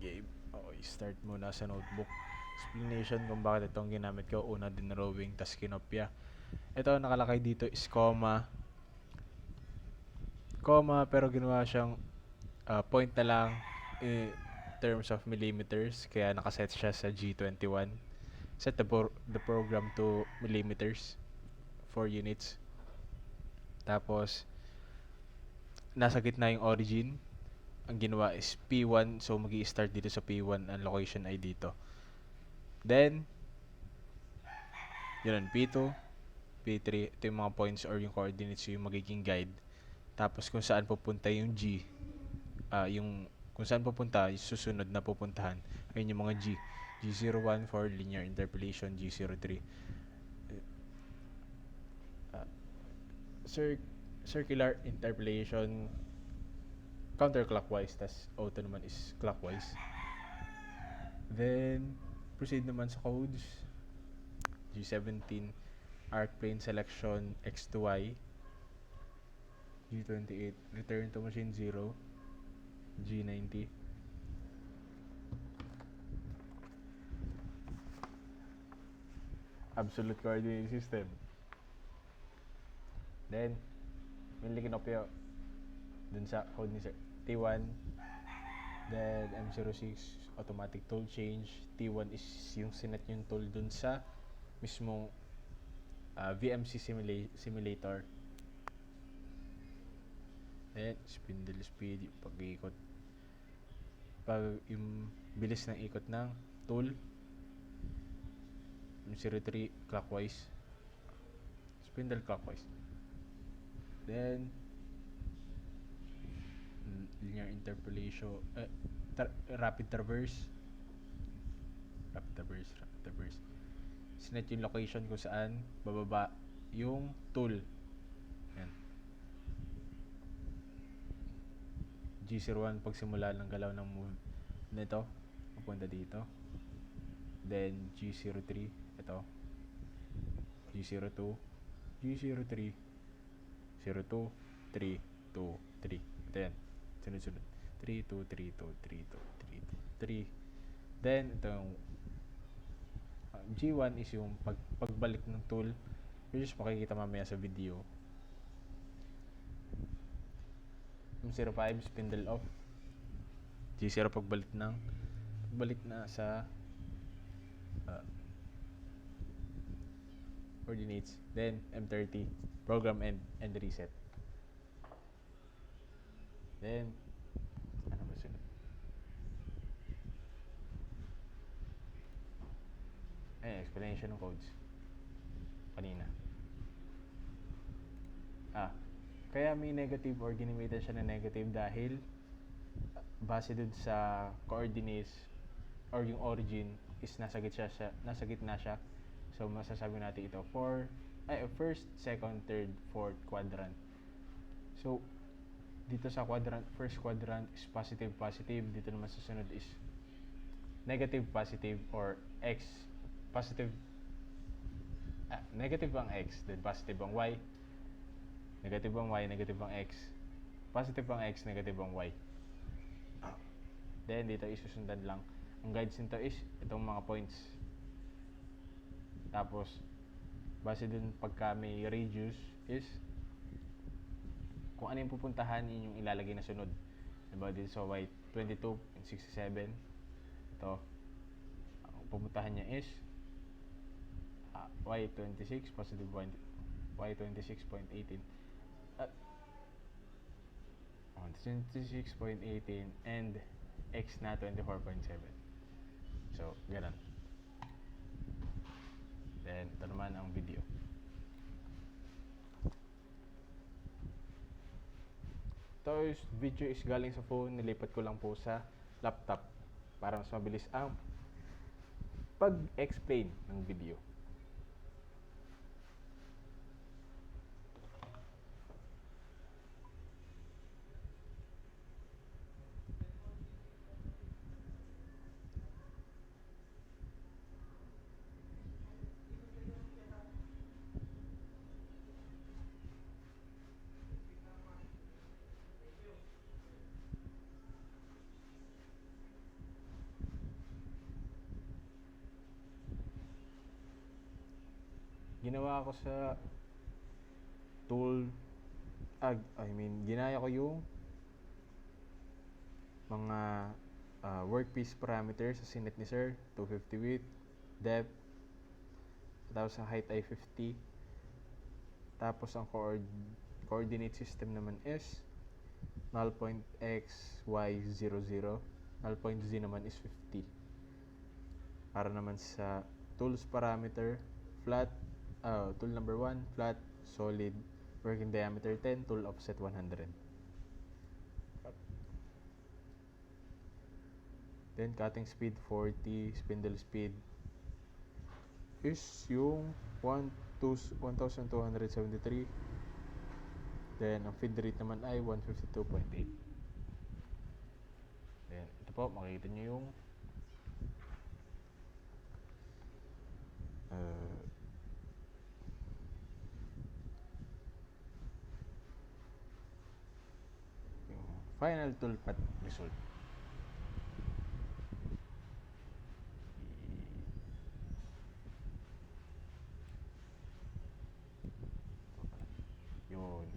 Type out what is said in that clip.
Game. Okay, start muna sa notebook. Explanation kung bakit itong ginamit ko. Una din rowing, tas kinopya. Ito, nakalakay dito is comma. Comma, pero ginawa siyang point na lang in terms of millimeters. Kaya nakaset siya sa G21. Set the program to millimeters for units. Tapos, nasa gitna yung origin. Ang ginawa is P1, so magi-start dito sa P1 ang location ay dito. Then, yun, P2, P3, ito yung mga points or yung coordinates yung magiging guide. Tapos kung saan pupunta yung G, yung kung saan pupunta, yung susunod na pupuntahan, ayun yung mga G. G01 for linear interpolation, G03. Circular interpolation, counterclockwise, tas auto naman is clockwise. Then, proceed naman sa codes. G17, arc plane selection X to Y. G28, return to machine 0. G90. Absolute coordinate system. Then, mainly kinopya dun sa code ni Sir. T1, then M06, automatic tool change. T1 is yung sinet yung tool dun sa mismong VMC simulator. Then, spindle speed, pag-ikot. Pag yung bilis ng ikot ng tool. Yung 03, clockwise. Spindle clockwise. Then, linear interpolation, rapid traverse. Sinet yung location kung saan bababa yung tool. Yan. G01 pagsimula ng galaw ng move nito, pupunta dito. Then G03, ito. G02, G03, 02, 3, 2, 3. Ito yan. Sunod-sunod. 3, 2, 3, 2, 3, 2, 3, 2, 3. Then, ito yung G1 is yung pagbalik ng tool, which is makikita mamaya sa video. Yung 05, spindle off. G0 pagbalik na sa coordinates. Then, M30, program end reset. Then, ano ba sunod? Explanation ng codes. Kanina. Kaya may negative or ginamitan siya na negative dahil base dun sa coordinates or yung origin is nasa gitna siya. So, masasabi natin ito first, second, third, fourth quadrant. So, dito sa first quadrant is positive. Dito naman sa sunod is negative, positive, or X. Positive, negative ang X, then positive ang Y. Negative ang Y, negative ang X. Positive ang X, negative ang Y. Then, dito isusundan lang. Ang guides nito is itong mga points. Tapos, base dun pagka may radius is kung ano yung pupuntahan, yun yung ilalagay na sunod. Diba dito sa Y22 and 67, ito, ang pupuntahan niya is Y26, positive Y26.18. 26.18 and X na 24.7. So, ganun. Then, ito naman ang video. Ito video is galing sa phone. Nilipat ko lang po sa laptop para mas mabilis ang pag-explain ng video. ginawa ko sa tool, ginaya ko yung mga workpiece parameters sa sinet ni sir, 250 width, depth, tapos sa height ay 50. Tapos ang coordinate system naman is null point x, y, 0, 0. Null point z naman is 50. Para naman sa tools parameter, flat, tool number 1, flat, solid, working diameter 10, tool offset 100. Then cutting speed 40, spindle speed is yung 1273. Then ang feed rate naman ay 152.8. Then ito po, makikita nyo yung final toolpath result. Yun.